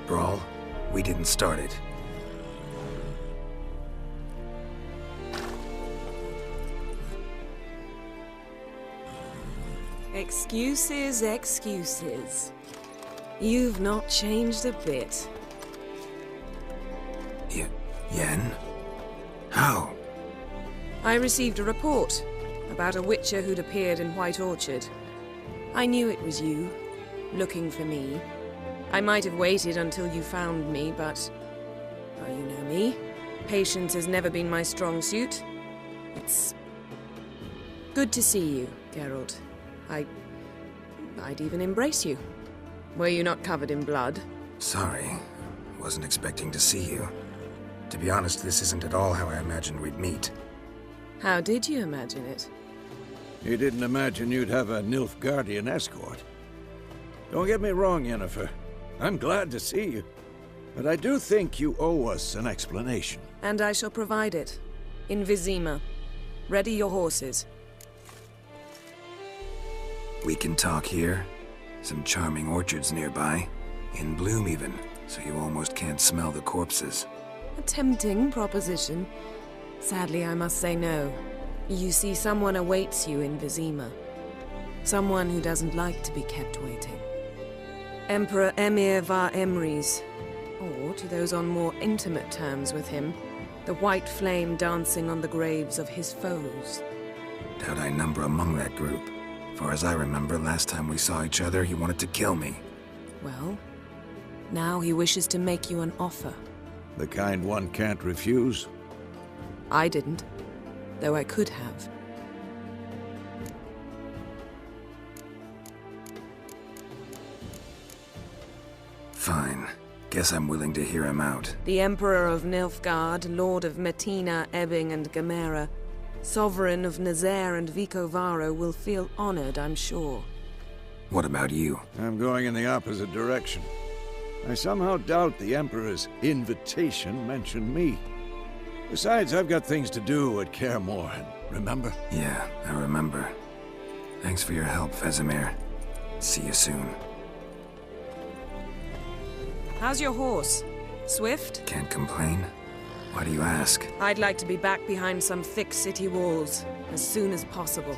brawl. We didn't start it. Excuses, excuses. You've not changed a bit. Yen? How? I received a report about a witcher who'd appeared in White Orchard. I knew it was you, looking for me. I might have waited until you found me, but... well, you know me. Patience has never been my strong suit. It's... good to see you, Geralt. I'd even embrace you. Were you not covered in blood? Sorry. Wasn't expecting to see you. To be honest, this isn't at all how I imagined we'd meet. How did you imagine it? You didn't imagine you'd have a Nilfgaardian escort. Don't get me wrong, Yennefer. I'm glad to see you. But I do think you owe us an explanation. And I shall provide it. In Vizima. Ready your horses. We can talk here. Some charming orchards nearby. In bloom even, so you almost can't smell the corpses. A tempting proposition. Sadly, I must say no. You see, someone awaits you in Vizima. Someone who doesn't like to be kept waiting. Emperor Emir var Emrys. Or, to those on more intimate terms with him, the white flame dancing on the graves of his foes. Doubt I number among that group. Far as I remember, last time we saw each other, he wanted to kill me. Well, now he wishes to make you an offer. The kind one can't refuse? I didn't, though I could have. Fine. Guess I'm willing to hear him out. The Emperor of Nilfgaard, Lord of Metina, Ebbing, and Gamera, Sovereign of Nazaire and Vicovaro will feel honored, I'm sure. What about you? I'm going in the opposite direction. I somehow doubt the Emperor's invitation mentioned me. Besides, I've got things to do at Kaer Morhen, remember? Yeah, I remember. Thanks for your help, Vesemir. See you soon. How's your horse? Swift? Can't complain. Why do you ask? I'd like to be back behind some thick city walls, as soon as possible.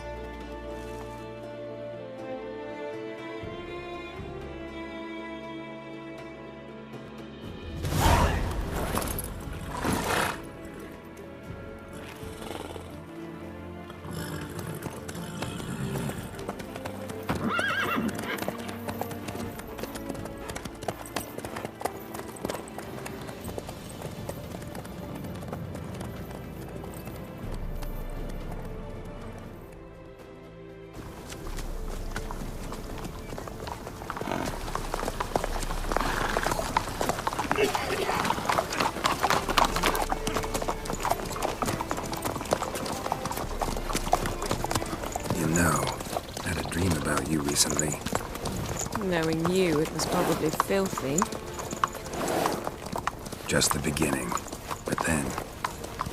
Recently. Knowing you, it was probably filthy. Just the beginning. But then...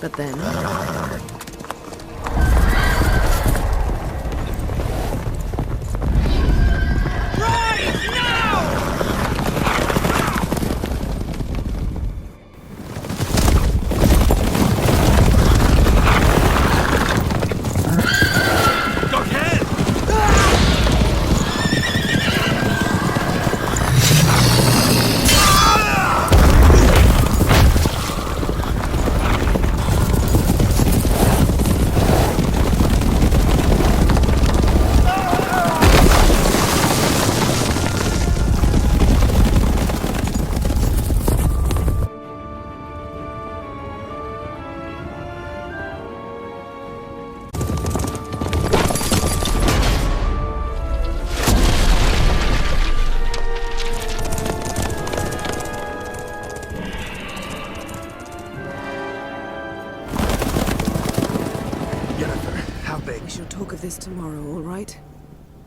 But then... We shall talk of this tomorrow, all right?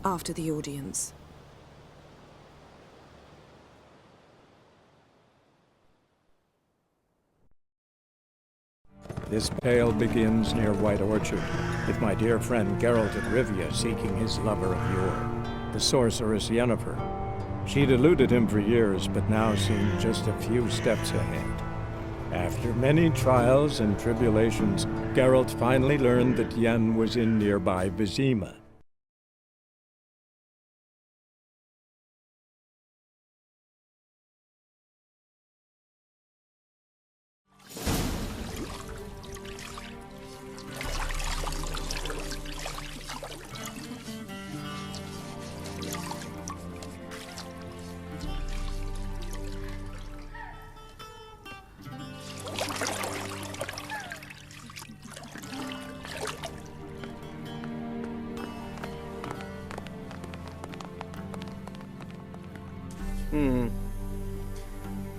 After the audience. This tale begins near White Orchard, with my dear friend Geralt of Rivia seeking his lover of yore, the sorceress Yennefer. She'd eluded him for years, but now seemed just a few steps ahead. After many trials and tribulations, Geralt finally learned that Yen was in nearby Vizima.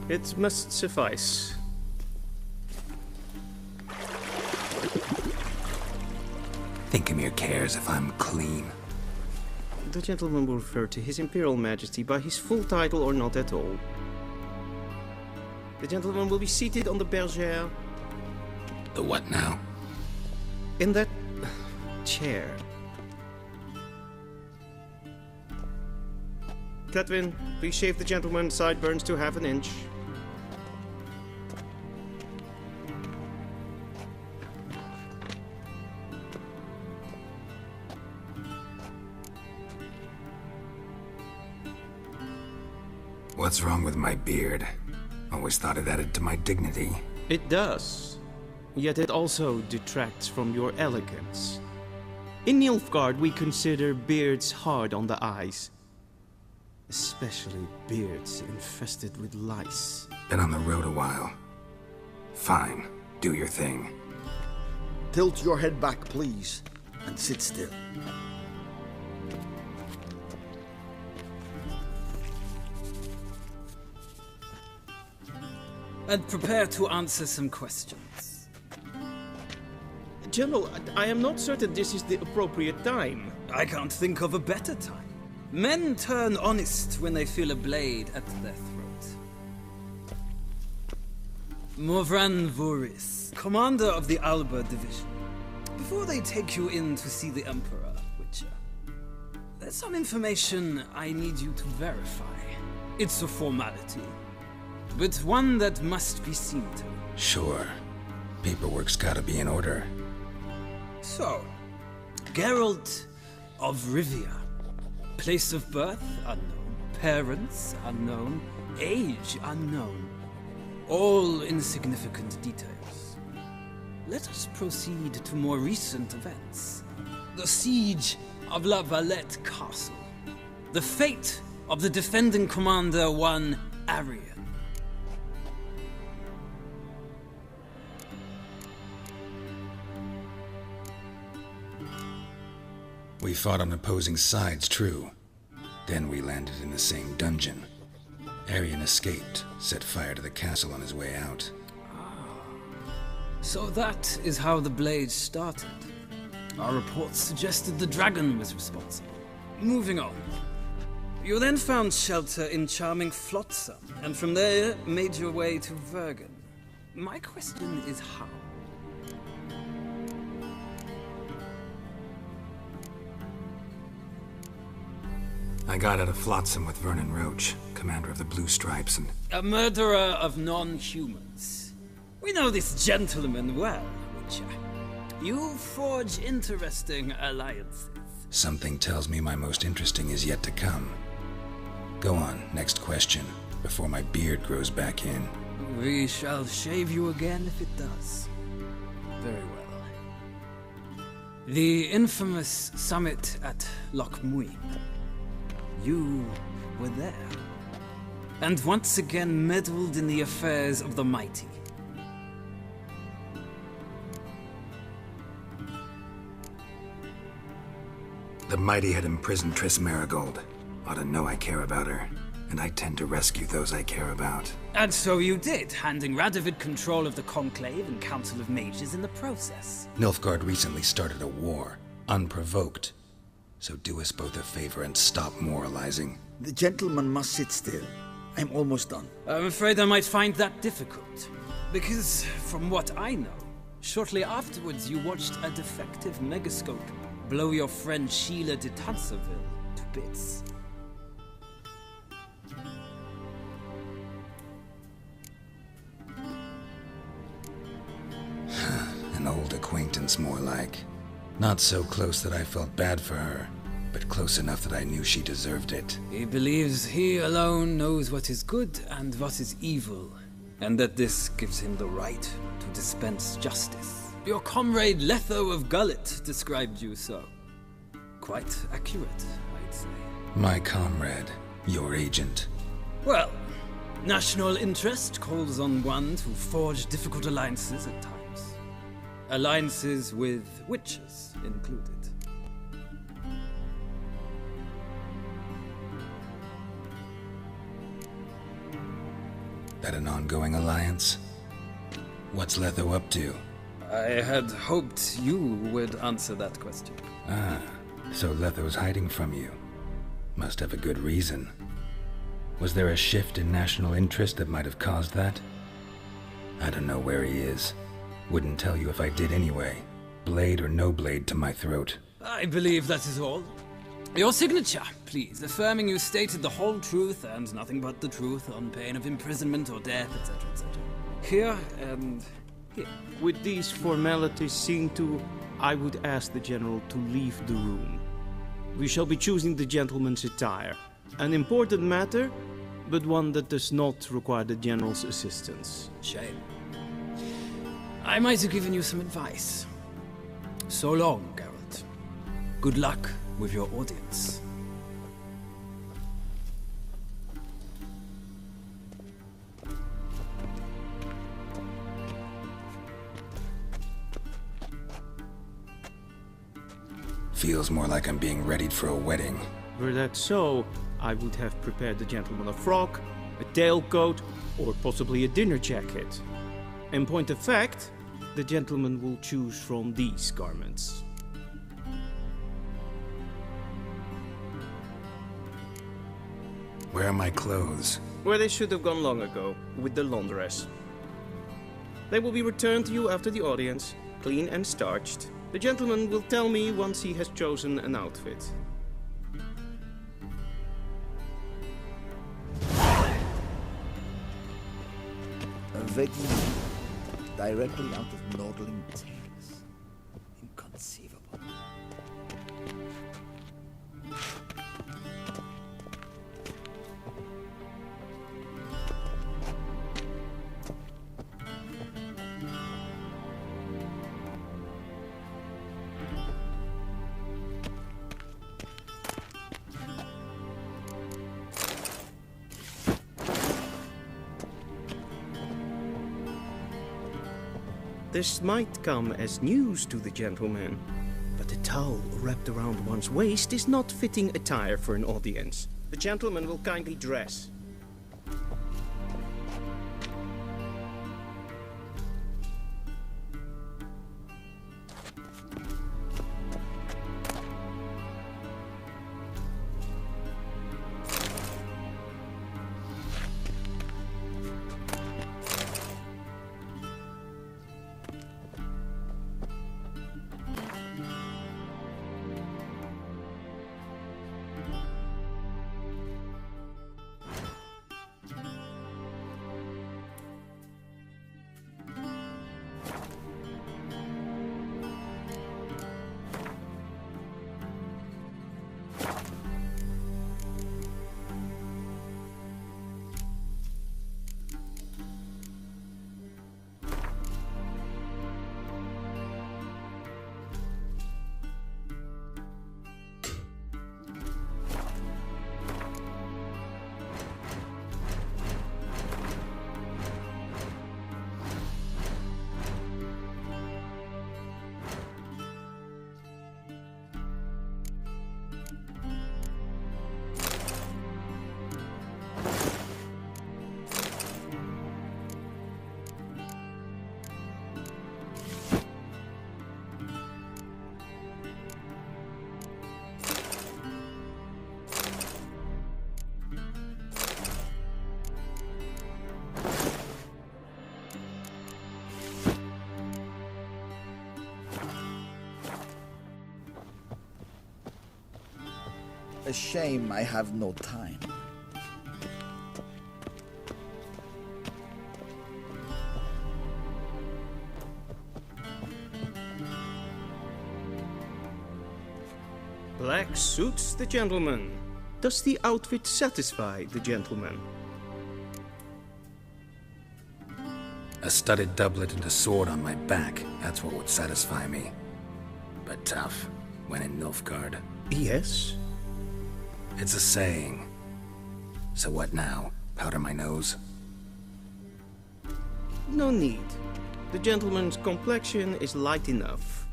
It must suffice. Thinkamir cares if I'm clean. The gentleman will refer to His Imperial Majesty by his full title or not at all. The gentleman will be seated on the bergère. The what now? In that chair. Cletwin, please shave the gentleman's sideburns to half an inch. What's wrong with my beard? Always thought it added to my dignity. It does. Yet it also detracts from your elegance. In Nilfgaard, we consider beards hard on the eyes. Especially beards infested with lice. Been on the road a while. Fine, do your thing. Tilt your head back, please, and sit still. And prepare to answer some questions. General, I am not certain this is the appropriate time. I can't think of a better time. Men turn honest when they feel a blade at their throat. Morvran Voris, commander of the Alba Division. Before they take you in to see the Emperor, Witcher, there's some information I need you to verify. It's a formality, but one that must be seen to. Sure. Paperwork's gotta be in order. So, Geralt of Rivia. Place of birth, unknown. Parents, unknown. Age, unknown. All insignificant details. Let us proceed to more recent events. The siege of La Valette Castle. The fate of the defending commander, one Arian. We fought on opposing sides, true. Then we landed in the same dungeon. Arian escaped, set fire to the castle on his way out. So that is how the Blade started. Our reports suggested the dragon was responsible. Moving on. You then found shelter in charming Flotsam, and from there made your way to Vergen. My question is how? I got out of Flotsam with Vernon Roach, commander of the Blue Stripes, and... A murderer of non-humans. We know this gentleman well, Witcher. You forge interesting alliances. Something tells me my most interesting is yet to come. Go on, next question, before my beard grows back in. We shall shave you again if it does. Very well. The infamous summit at Loch Muin. You were there. And once again meddled in the affairs of the mighty. The mighty had imprisoned Triss Marigold. Ought to know I care about her, and I tend to rescue those I care about. And so you did, handing Radovid control of the Conclave and Council of Mages in the process. Nilfgaard recently started a war, unprovoked. So do us both a favor and stop moralizing. The gentleman must sit still. I'm almost done. I'm afraid I might find that difficult. Because, from what I know, shortly afterwards you watched a defective megascope blow your friend Sheila de Tanserville to bits. alliance, more like. Not so close that I felt bad for her, but close enough that I knew she deserved it. He believes he alone knows what is good and what is evil, and that this gives him the right to dispense justice. Your comrade Letho of Gullet described you so. Quite accurate, I'd say. My comrade, your agent. Well, national interest calls on one to forge difficult alliances at times. Alliances with witches included. That an ongoing alliance? What's Letho up to? I had hoped you would answer that question. Ah, so Letho's hiding from you. Must have a good reason. Was there a shift in national interest that might have caused that? I don't know where he is. Wouldn't tell you if I did anyway. Blade or no blade to my throat. I believe that is all. Your signature, please, affirming you stated the whole truth and nothing but the truth on pain of imprisonment or death, etc., etc. Here and here. With these formalities seen to, I would ask the General to leave the room. We shall be choosing the gentleman's attire. An important matter, but one that does not require the General's assistance. Shame. I might have given you some advice. So long, Geralt. Good luck with your audience. Feels more like I'm being readied for a wedding. Were that so, I would have prepared the gentleman a frock, a tailcoat, or possibly a dinner jacket. In point of fact, the gentleman will choose from these garments. Where are my clothes? Where they should have gone long ago, with the laundress. They will be returned to you after the audience, clean and starched. The gentleman will tell me once he has chosen an outfit. A veggie directly out of Nordling tales. Inconceivable. This might come as news to the gentleman, but a towel wrapped around one's waist is not fitting attire for an audience. The gentleman will kindly dress. A shame I have no time. Suits the gentleman. Does the outfit satisfy the gentleman? A studded doublet and a sword on my back, that's what would satisfy me. But tough, when in Nilfgaard. Yes. It's a saying. So what now? Powder my nose? No need. The gentleman's complexion is light enough.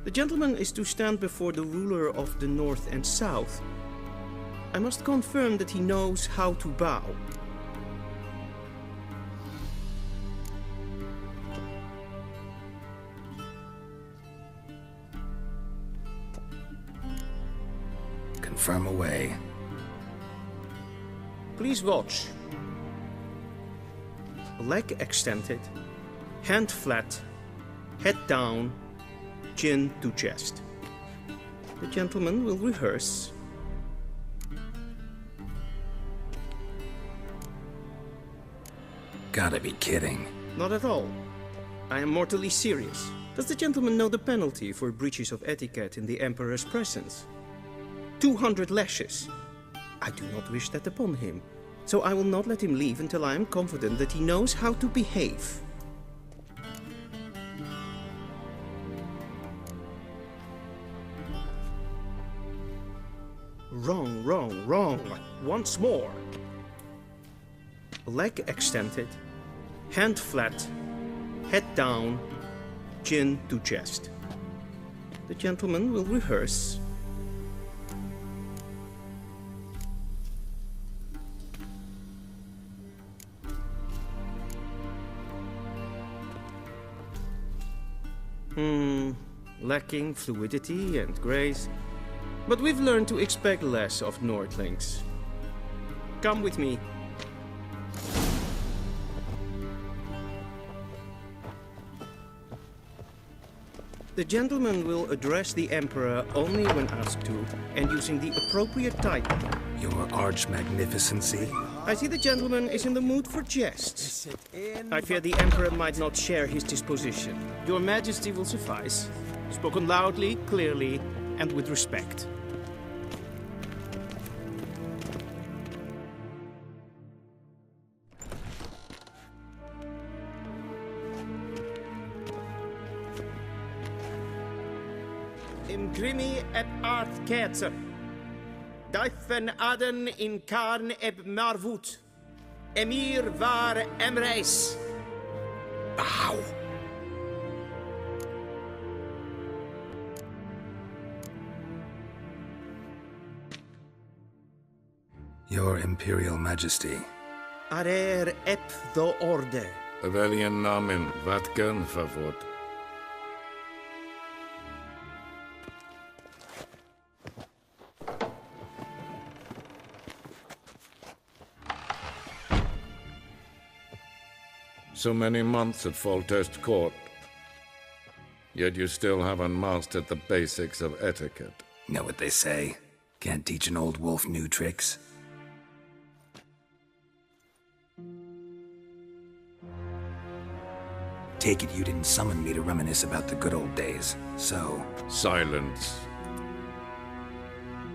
The gentleman is to stand before the ruler of the North and South. I must confirm that he knows how to bow. Confirm away. Please watch. Leg extended, hand flat, head down, chin to chest. The gentleman will rehearse. Gotta be kidding. Not at all. I am mortally serious. Does the gentleman know the penalty for breaches of etiquette in the Emperor's presence? 200 lashes. I do not wish that upon him, so I will not let him leave until I am confident that he knows how to behave. Wrong, wrong, wrong. Once more. Leg extended, hand flat, head down, chin to chest. The gentleman will rehearse. Lacking fluidity and grace. But we've learned to expect less of Nordlings. Come with me. The gentleman will address the Emperor only when asked to, and using the appropriate title. Your Arch-Magnificency? I see the gentleman is in the mood for jests. I fear the Emperor might not share his disposition. Your Majesty will suffice. Spoken loudly, clearly, and with respect. Imgrimi et art ketzer. Daifen aden in karn eb marvut. Emir var emreis. Bow! Your Imperial Majesty. Arer ep the orde. Welchen Namen Vatgen favor? So many months at Foltest Court, yet you still haven't mastered the basics of etiquette. Know what they say? Can't teach an old wolf new tricks. Take it you didn't summon me to reminisce about the good old days, so... Silence.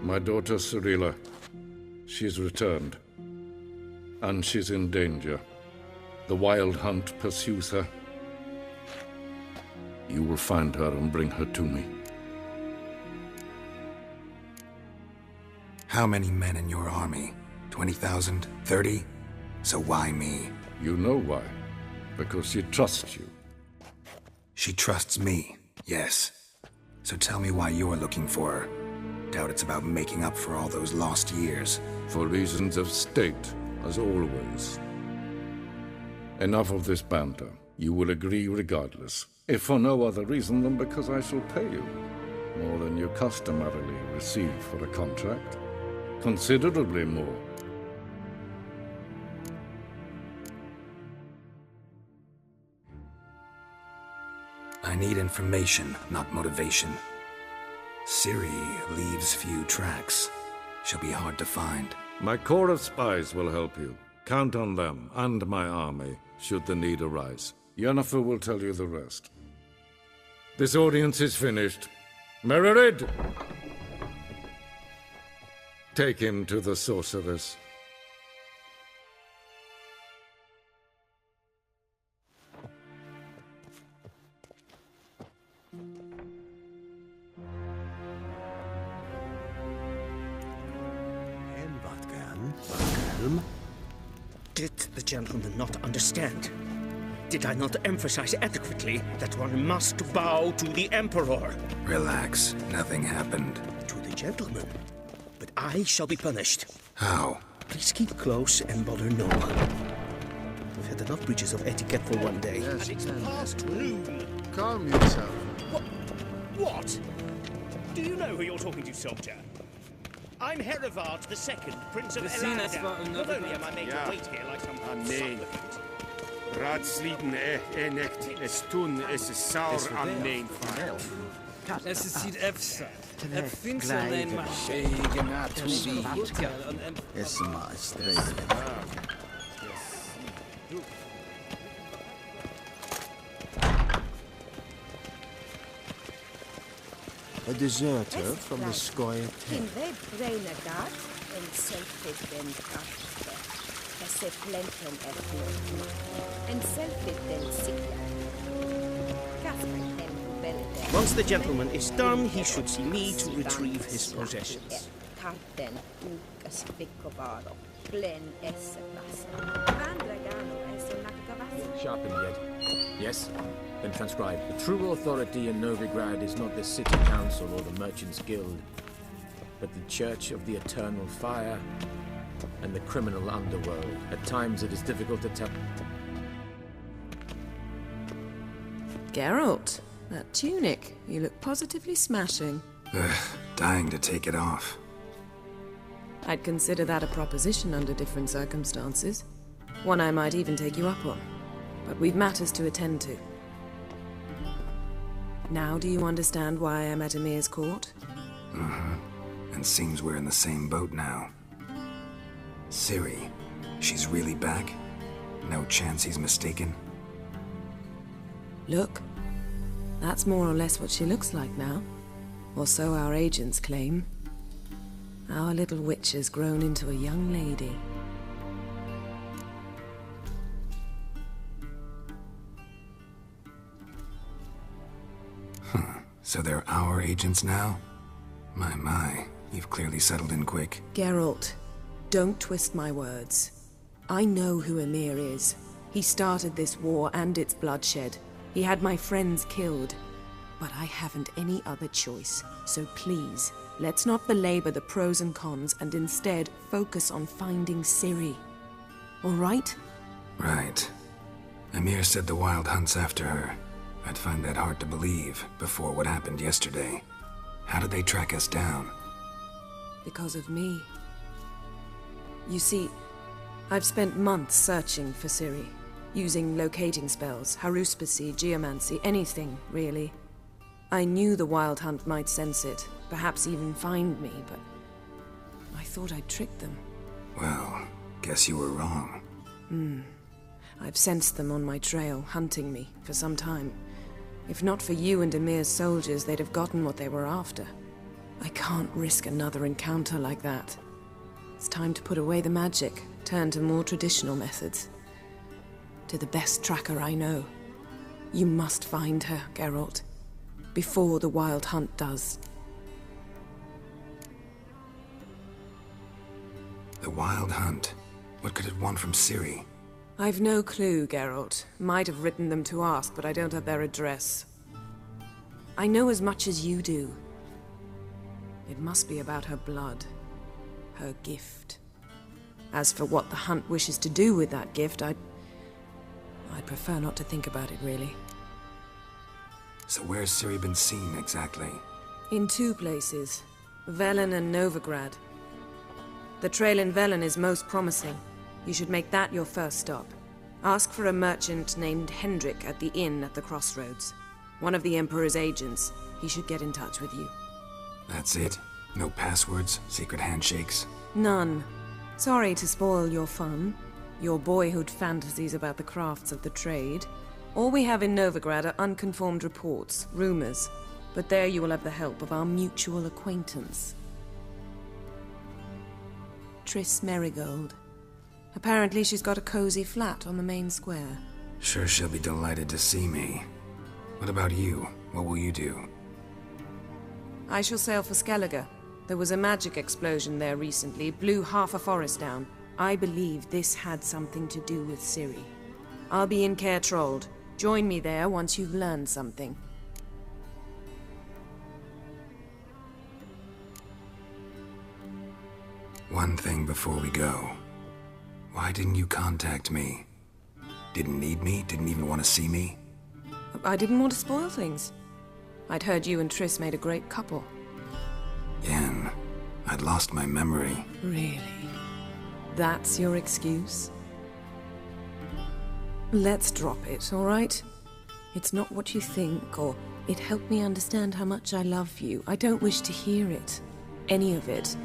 My daughter Cyrilla, she's returned. And she's in danger. The Wild Hunt pursues her. You will find her and bring her to me. How many men in your army? 20,000? 30? So why me? You know why. Because she trusts you. She trusts me, yes. So tell me why you're looking for her. Doubt it's about making up for all those lost years. For reasons of state, as always. Enough of this banter. You will agree regardless. If for no other reason than because I shall pay you. More than you customarily receive for a contract. Considerably more. I need information, not motivation. Ciri leaves few tracks. She'll be hard to find. My corps of spies will help you. Count on them, and my army, should the need arise. Yennefer will tell you the rest. This audience is finished. Mererid! Take him to the sorceress. Did the gentleman not understand? Did I not emphasize adequately that one must bow to the Emperor? Relax. Nothing happened. To the gentleman. But I shall be punished. How? Please keep close and bother no one. We've had enough breaches of etiquette for one day. Yes, and it's past noon. Calm yourself. What? Do you know who you're talking to, soldier? I'm Herivard II, Prince of Elanda. Not only am I made to wait here like some supplicant. Raadsliden echt es tun es saur am nein file. Es is hier efsa. Het vindt ze alleen maar. Es ma straight. A deserter from the Squire In they brain a guard and self-evident after. As a planten and self-evident sickler. Once the gentleman is done, he should see me to retrieve his possessions. Carten ukas vicovaro. Plen esse Sharpened yet. Yes? Then transcribe. The true authority in Novigrad is not the city council or the merchants' guild, but the Church of the Eternal Fire and the criminal underworld. At times it is difficult to tell. Geralt, that tunic. You look positively smashing. Ugh, dying to take it off. I'd consider that a proposition under different circumstances. One I might even take you up on. But we've matters to attend to. Now do you understand why I'm at Emir's court? Mm-hmm. And seems we're in the same boat now. Ciri, she's really back? No chance he's mistaken? Look, that's more or less what she looks like now. Or so our agents claim. Our little witch has grown into a young lady. So they're our agents now? My, you've clearly settled in quick. Geralt, don't twist my words. I know who Emir is. He started this war and its bloodshed. He had my friends killed. But I haven't any other choice. So please, let's not belabor the pros and cons and instead focus on finding Ciri. All right? Right. Emir said the Wild Hunt's after her. I'd find that hard to believe before what happened yesterday. How did they track us down? Because of me. You see, I've spent months searching for Ciri, using locating spells, haruspicy, geomancy, anything, really. I knew the Wild Hunt might sense it, perhaps even find me, but I thought I'd tricked them. Well, guess you were wrong. I've sensed them on my trail, hunting me, for some time. If not for you and Emir's soldiers, they'd have gotten what they were after. I can't risk another encounter like that. It's time to put away the magic, turn to more traditional methods. To the best tracker I know. You must find her, Geralt. Before the Wild Hunt does. The Wild Hunt? What could it want from Ciri? I've no clue, Geralt. Might have written them to ask, but I don't have their address. I know as much as you do. It must be about her blood. Her gift. As for what the Hunt wishes to do with that gift, I'd prefer not to think about it, really. So where's Ciri been seen, exactly? In two places. Velen and Novigrad. The trail in Velen is most promising. You should make that your first stop. Ask for a merchant named Hendrik at the inn at the crossroads. One of the Emperor's agents. He should get in touch with you. That's it? No passwords? Secret handshakes? None. Sorry to spoil your fun. Your boyhood fantasies about the crafts of the trade. All we have in Novigrad are unconfirmed reports, rumors. But there you will have the help of our mutual acquaintance. Triss Merigold. Apparently she's got a cozy flat on the main square. Sure she'll be delighted to see me. What about you? What will you do? I shall sail for Skellige. There was a magic explosion there recently, blew half a forest down. I believe this had something to do with Ciri. I'll be in Caer Trold. Join me there once you've learned something. One thing before we go. Why didn't you contact me? Didn't need me? Didn't even want to see me? I didn't want to spoil things. I'd heard you and Triss made a great couple. Yen, I'd lost my memory. Really? That's your excuse? Let's drop it, all right? It's not what you think, or it helped me understand how much I love you. I don't wish to hear it. Any of it.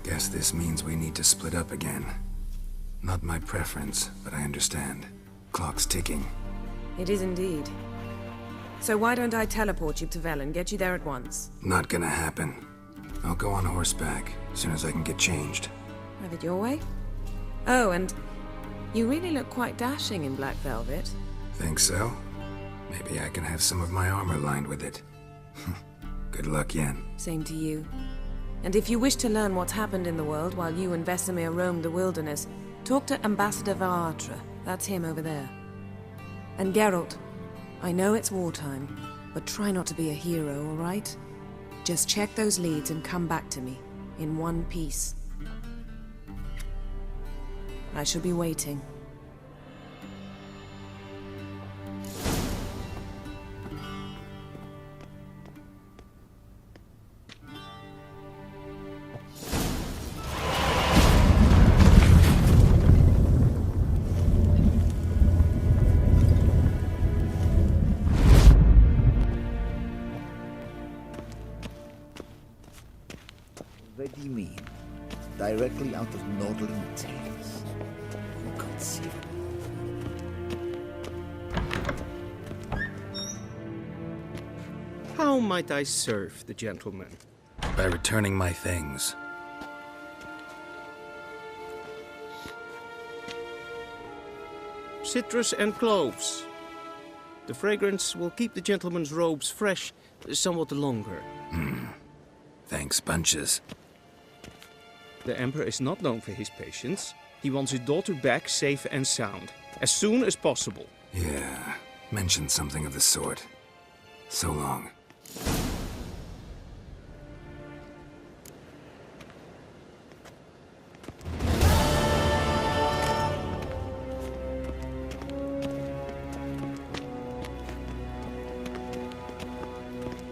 Guess this means we need to split up again. Not my preference, but I understand. Clock's ticking. It is indeed. So why don't I teleport you to Velen, get you there at once? Not gonna happen. I'll go on horseback, as soon as I can get changed. Have it your way? Oh, and you really look quite dashing in black velvet. Think so? Maybe I can have some of my armor lined with it. Good luck, Yen. Same to you. And if you wish to learn what's happened in the world while you and Vesemir roamed the wilderness, talk to Ambassador Vaatra. That's him over there. And Geralt, I know it's wartime, but try not to be a hero, all right? Just check those leads and come back to me, in one piece. I shall be waiting. What do you mean? Directly out of Nordling tales. Inconceivable. How might I serve the gentleman? By returning my things. Citrus and cloves. The fragrance will keep the gentleman's robes fresh somewhat longer. Thanks, bunches. The Emperor is not known for his patience. He wants his daughter back safe and sound, as soon as possible. Yeah, mentioned something of the sort. So long.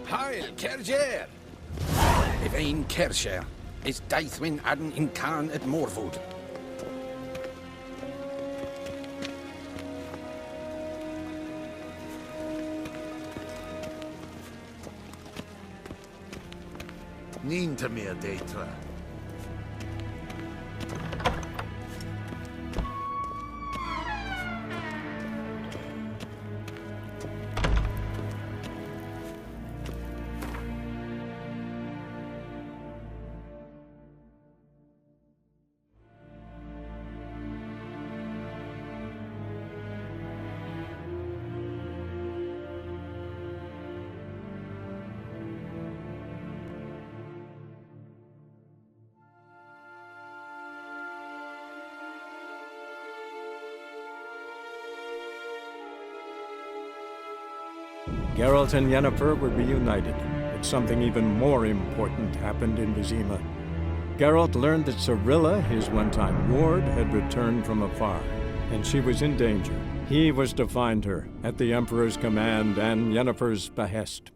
Heil, Kerjer! If ein Kercher is Deithwin Adden in Khan at Morwood. Neen to me a data. Geralt and Yennefer were reunited, but something even more important happened in Vizima. Geralt learned that Cirilla, his one-time ward, had returned from afar, and she was in danger. He was to find her, at the Emperor's command and Yennefer's behest.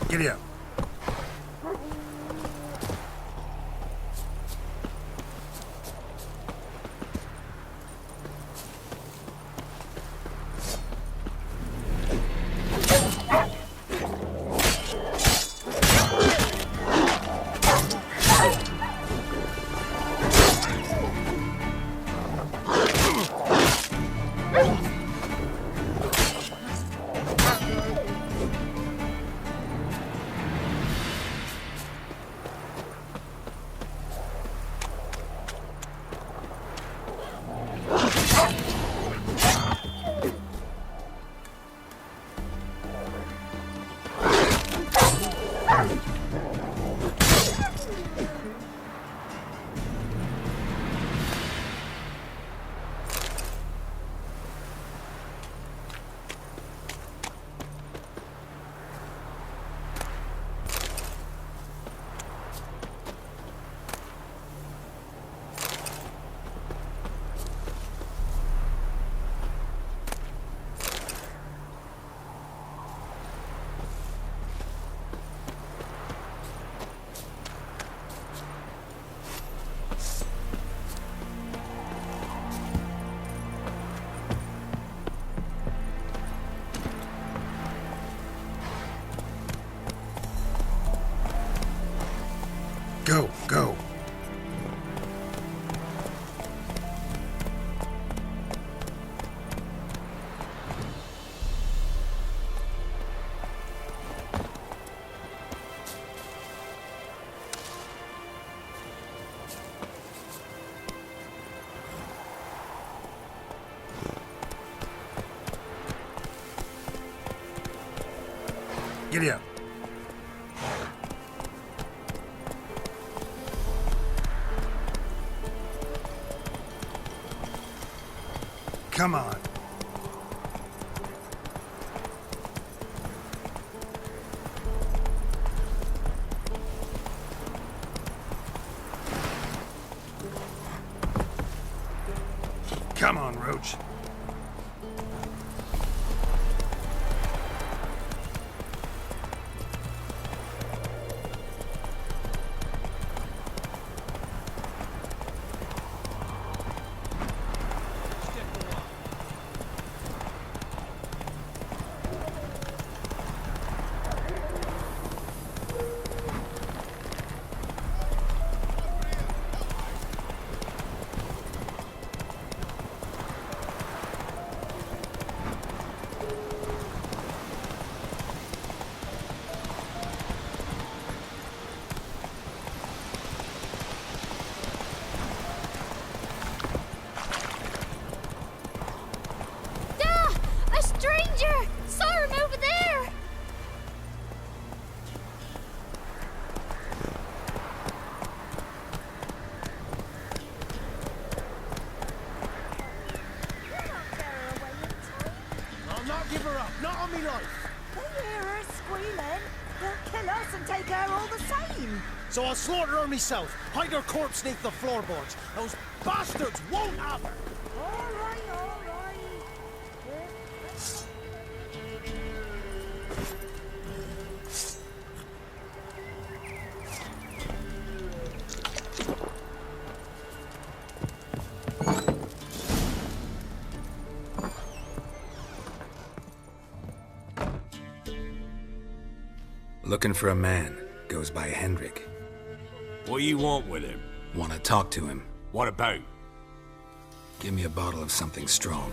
Giddy up. Go, go. Giddy up. Come on. Come on, Roach. Give her up, not on me life. They hear her screaming. They'll kill us and take her all the same. So I'll slaughter her myself, hide her corpse beneath the floorboards. Those bastards won't have her. All right, all right. Looking for a man. Goes by Hendrik. What do you want with him? Want to talk to him. What about? Give me a bottle of something strong.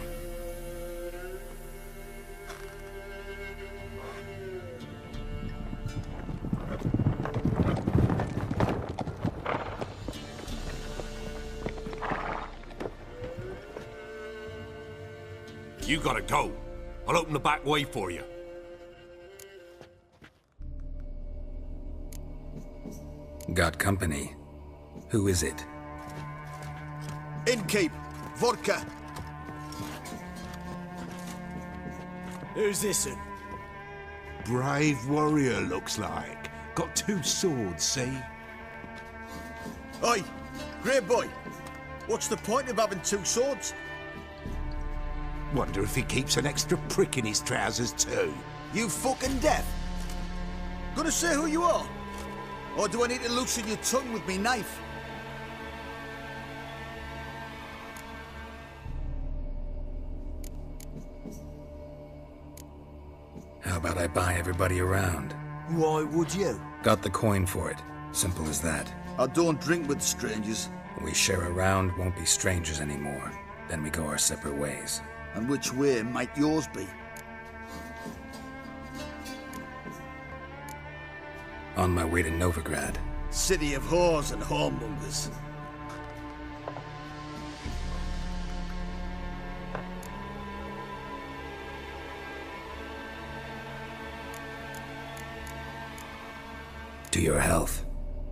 You gotta go. I'll open the back way for you. Got company. Who is it? Innkeep, vodka. Who's this in? Brave warrior, looks like. Got 2 swords, see? Oi, great boy. What's the point of having 2 swords? Wonder if he keeps an extra prick in his trousers too. You fucking deaf? Gonna say who you are? Or do I need to loosen your tongue with me knife? How about I buy everybody around? Why would you? Got the coin for it. Simple as that. I don't drink with strangers. We share a round, won't be strangers anymore. Then we go our separate ways. And which way might yours be? On my way to Novigrad. City of whores and whoremongers. To your health.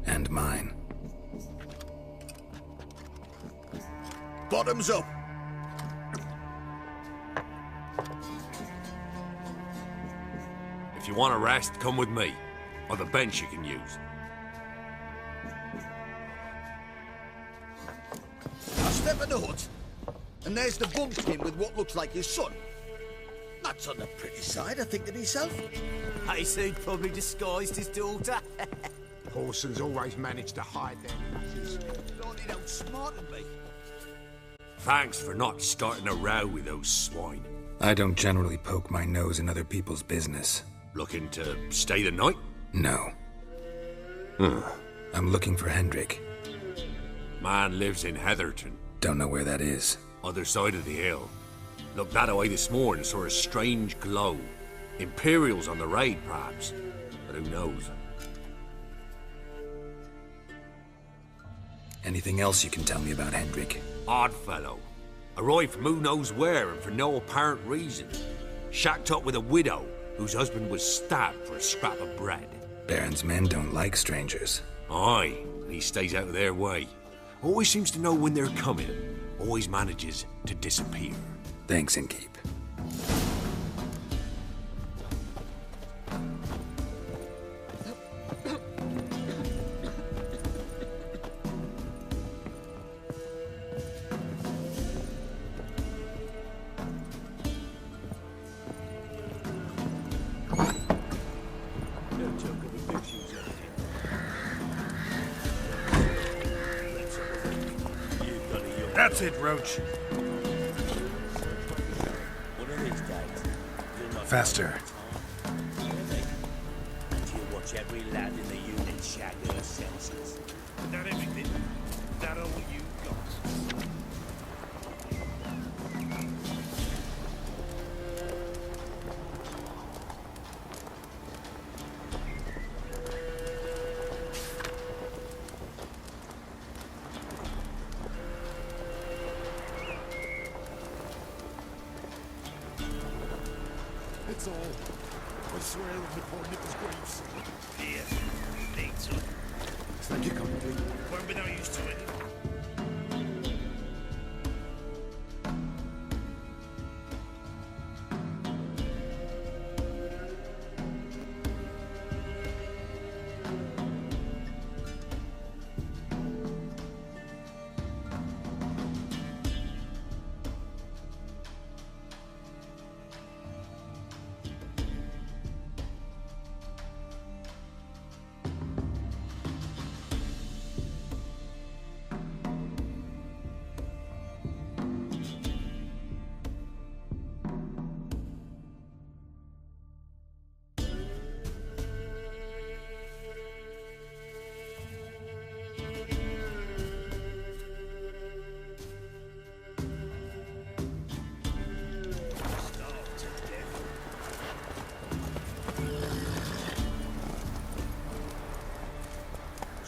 And mine. Bottoms up! If you want a rest, come with me. Or the bench you can use. I step in the hut, and there's the bumpkin with what looks like his son. That's on the pretty side, I think to myself. I said probably disguised his daughter. Horsons always manage to hide their faces. Thought he'd outsmarted me. Thanks for not starting a row with those swine. I don't generally poke my nose in other people's business. Looking to stay the night? No. I'm looking for Hendrik. Man lives in Heatherton. Don't know where that is. Other side of the hill. Looked that away this morning, saw a strange glow. Imperials on the raid, perhaps. But who knows? Anything else you can tell me about Hendrik? Odd fellow. Arrived from who knows where and for no apparent reason. Shacked up with a widow whose husband was stabbed for a scrap of bread. Baron's men don't like strangers. Aye, and he stays out of their way. Always seems to know when they're coming. Always manages to disappear. Thanks, Innkeep. That's it, Roach. Faster. You watch every lad in the unit shag their senses. Not everything. Not all you got. It's all. I swear that upon Nick's graves. Yeah, need to. Thank you, Commander. Won't be no use to it.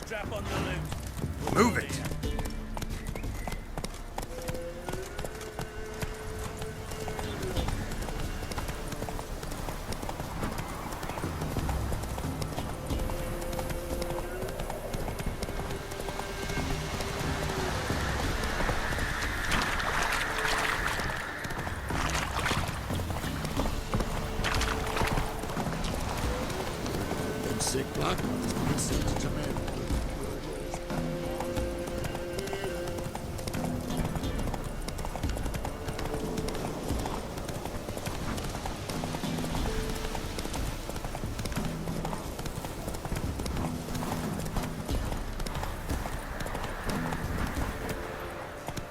Strap on the loot. Move it. Sick blood. Sent to men.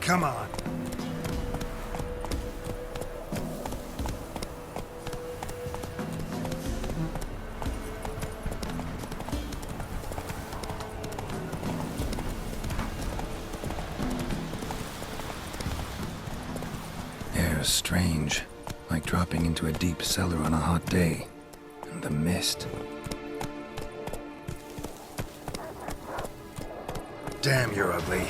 Come on. Air's strange, like dropping into a deep cellar on a hot day. And the mist. Damn, you're ugly.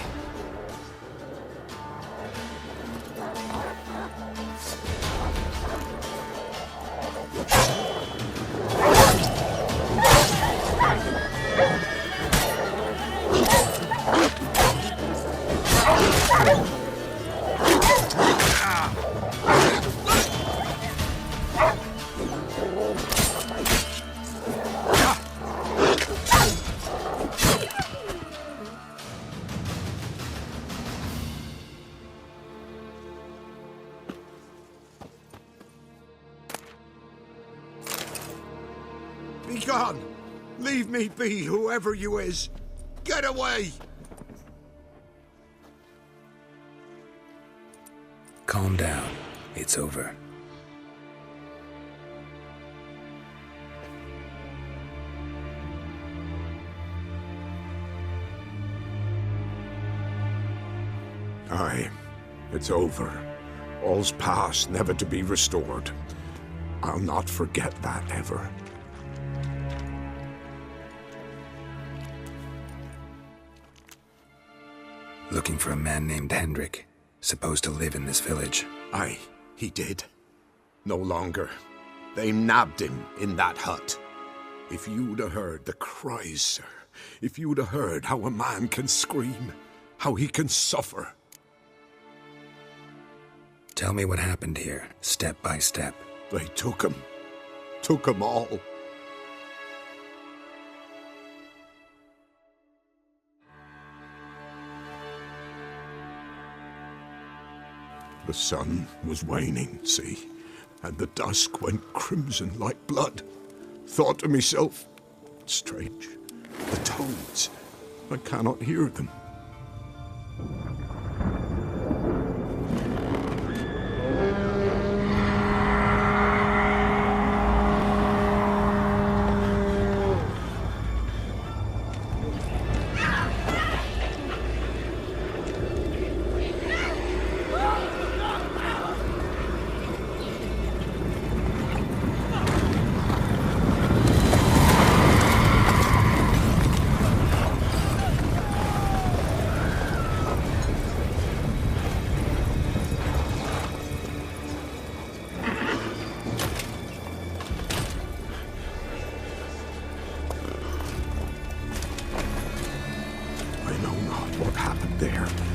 Be gone! Leave me be, whoever you is! Get away! Calm down. It's over. Aye, it's over. All's past, never to be restored. I'll not forget that ever. Looking for a man named Hendrik, supposed to live in this village. Aye, he did. No longer. They nabbed him in that hut. If you'd have heard the cries, sir, if you'd have heard how a man can scream, how he can suffer. Tell me what happened here, step by step. They took him. Took him all. The sun was waning, see, and the dusk went crimson like blood. Thought to myself, strange, the toads, I cannot hear them.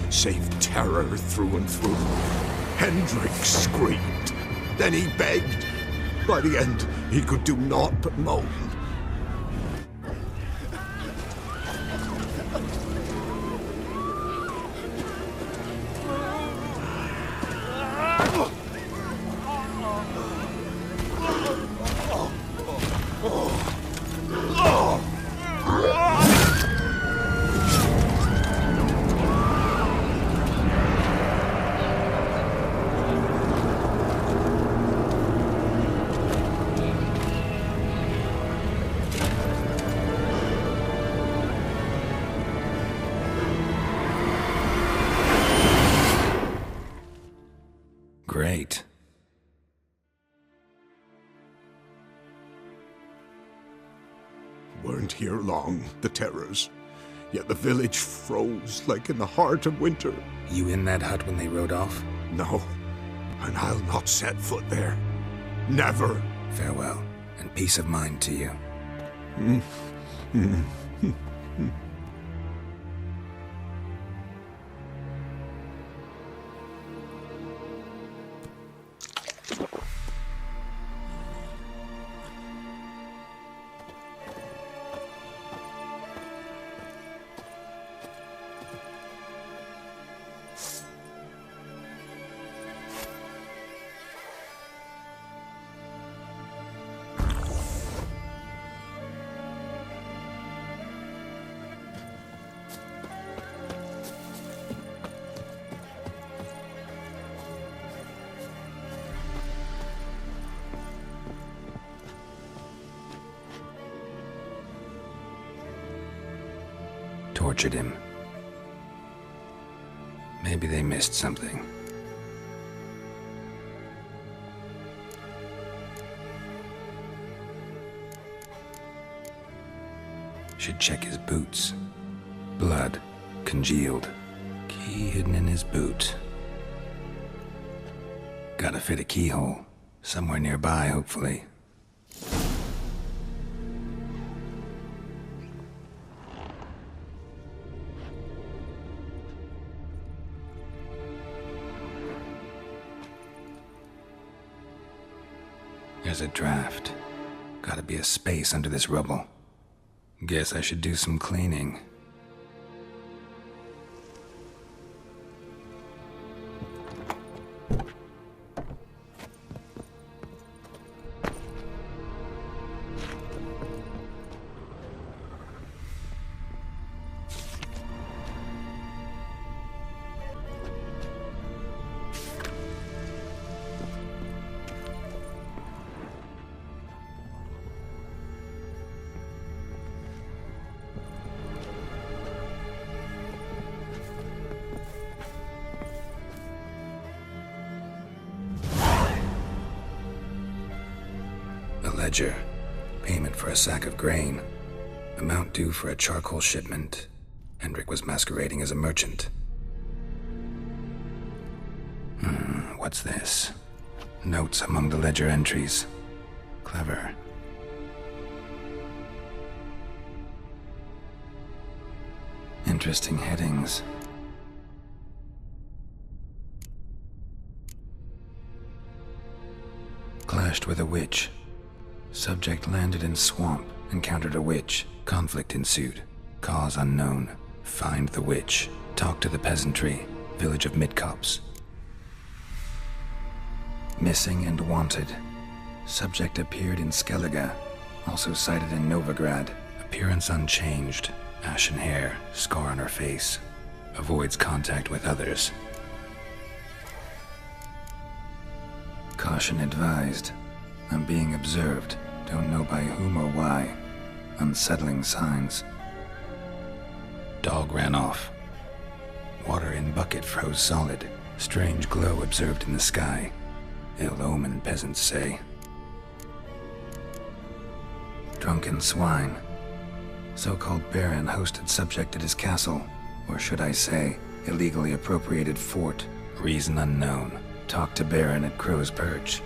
Save terror through and through. Hendrik screamed. Then he begged. By the end, he could do naught but moan. Great. Weren't here long, the terrors. Yet the village froze like in the heart of winter. You in that hut when they rode off? No, and I'll not set foot there. Never. Farewell, and peace of mind to you. tortured him. Maybe they missed something. Should check his boots. Blood, congealed. Key hidden in his boot. Gotta fit a keyhole. Somewhere nearby, hopefully. There's a draft. Gotta be a space under this rubble. Guess I should do some cleaning. Ledger. Payment for a sack of grain. Amount due for a charcoal shipment. Hendrik was masquerading as a merchant. What's this? Notes among the ledger entries. Clever. Interesting headings. Clashed with a witch. Subject landed in swamp, encountered a witch. Conflict ensued. Cause unknown. Find the witch. Talk to the peasantry. Village of Midcopse. Missing and wanted. Subject appeared in Skellige. Also sighted in Novigrad. Appearance unchanged. Ashen hair. Scar on her face. Avoids contact with others. Caution advised. I'm being observed. Don't know by whom or why. Unsettling signs. Dog ran off. Water in bucket froze solid. Strange glow observed in the sky. Ill omen, peasants say. Drunken swine. So-called baron hosted subject at his castle. Or should I say, illegally appropriated fort. Reason unknown. Talked to baron at Crow's Perch.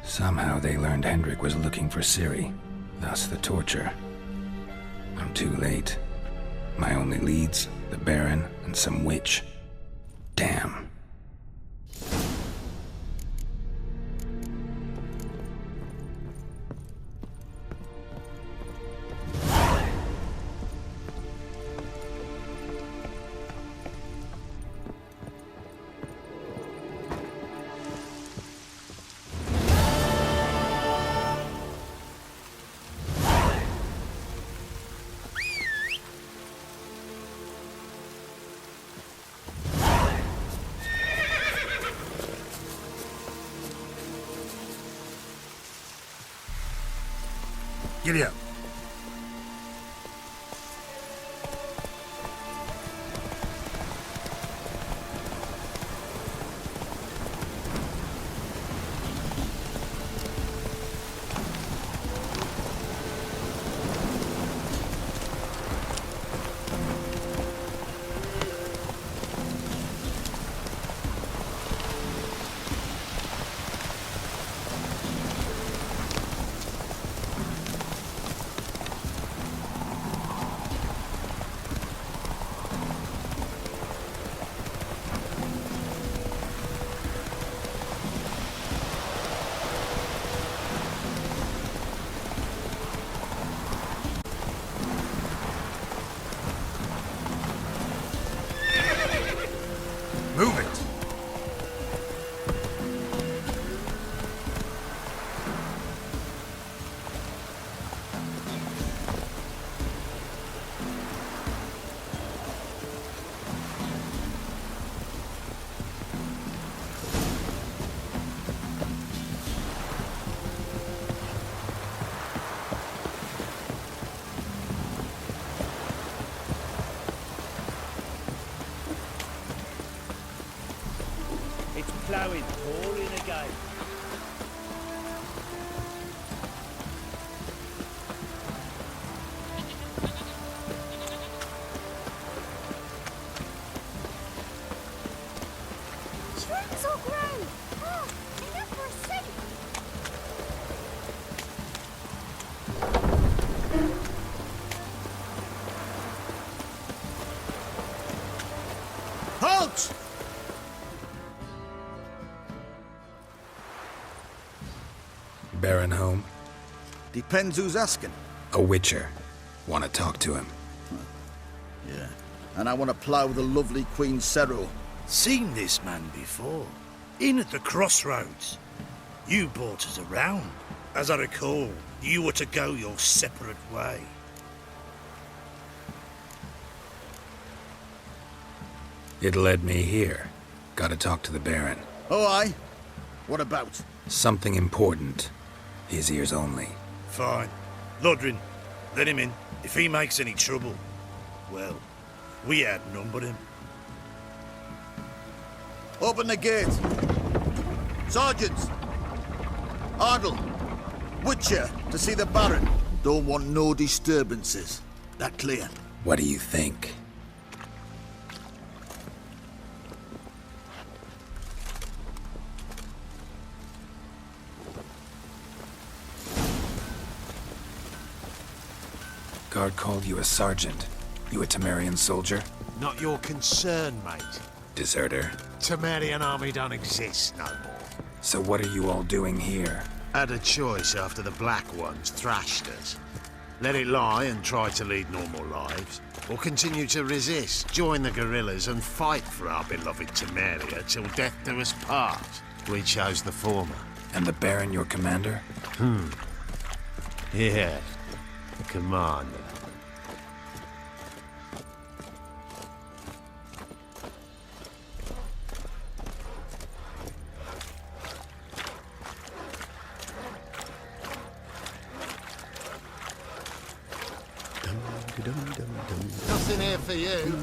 Somehow they learned Hendrik was looking for Ciri, thus the torture. I'm too late. My only leads, the Baron and some witch. Damn. Giddy up. blowing, pouring again. Shrooms all grow. Oh, enough for a seat. Halt! Baron home? Depends who's asking. A witcher. Want to talk to him. Yeah. And I want to plough the lovely Queen Cero. Seen this man before. In at the crossroads. You brought us around. As I recall, you were to go your separate way. It led me here. Gotta talk to the Baron. Oh, aye? What about? Something important. His ears only. Fine. Lodrin, let him in. If he makes any trouble, well, we outnumber him. Open the gate. Sergeants! Ardle! Witcher, to see the Baron. Don't want no disturbances. That clear? What do you think? Guard called you a sergeant. You a Temerian soldier? Not your concern, mate. Deserter. Temerian army don't exist no more. So what are you all doing here? Had a choice after the Black Ones thrashed us. Let it lie and try to lead normal lives, or continue to resist, join the guerrillas and fight for our beloved Temeria till death do us part. We chose the former. And the Baron your commander? Yeah, the commander. Nothing here for you.